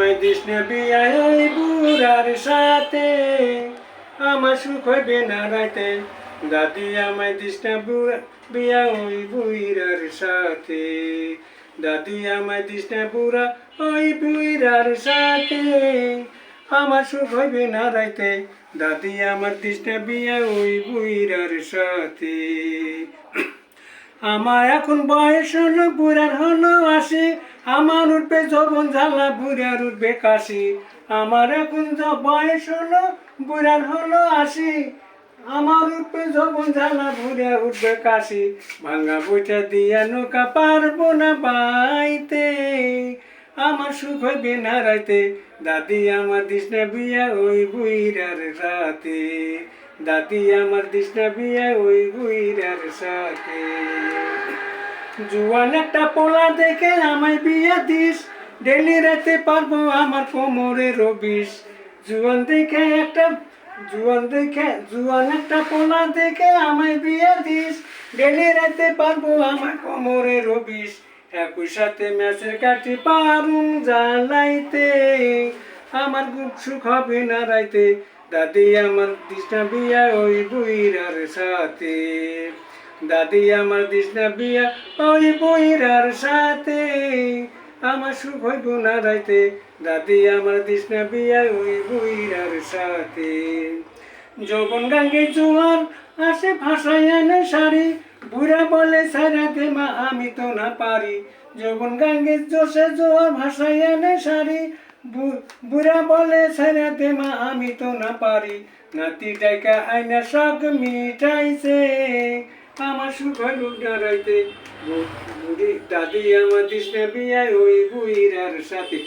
আমায় দিস না বিয়ায় ওই বুড়ার সাথে, আমার সুখ হইবে না রাইতে। দাদি আমায় দিস না বিয়া ওই বুইরার সাথে, দাদি আমায় দিস না বুড়া ওই বুইরার সাথে, আমার সুখ হইবে না রাইতে। দাদি আমার দিস না বিয়া ওই বুইরার সাথে। আমার এখন বয়স হলো বুড়ার হলো ৮০, আমার উঠবে যৌবন ঝালা বুড়ার উঠবে কাশি। আমার এখন বয়স হলো বুড়ার হলো ৮০, আমার উঠবে যৌবন ঝালা বুড়ার উঠবে কাশি। ভাঙ্গা বইটা দিয়া নৌকা পারবো না বাইতে, আমার সুখ হইবে না রাইতে। দাদি আমার দিস না বিয়া ওই বুইরার সাথে, দাদি আমার দিস না বিয়া ওই বুইরার সাথে। জুয়ান একটা পোলা দেখে আমায় বিয়া দিস, ডেলি রাতে পারবো আমার কোমরের বিষ। জুয়ান একটা পোলা দেখে আমায় বিয়া দিস, ডেলি রাতে পারবো আমার কোমরের বিষ। একই সাথে ম্যাচের কাটি পারুম জ্বালাইতে, আমার খুব সুখ হবে না রাইতে। দাদি আমার দিস না বিয়া ওই বুইরার সাথে, দাদি আমার দিস না বিয়া ওই বুইরার সাথে, আমার সুখ হইব না রাইতে। দাদি আমার দিস না বিয়া ওই বুইরার সাথে। যৌবন গাঙ্গে জোয়ার আসে ভাষায় এনে শাড়ি, বুড়া বলে সারা দে মা আমি তো না পারি। যৌবন গাঙ্গে জোশে জোয়ার ভাষায় এনে শাড়ি, বুড়া বলে সারা দে মা আমি তো না পারি। নাতি ডাইকা আইনা শখ মিটাইছে, আমার সুখ হইল না রাইতে। দাদি আমার দিস না বিয়া ওই বুইরার সাথে।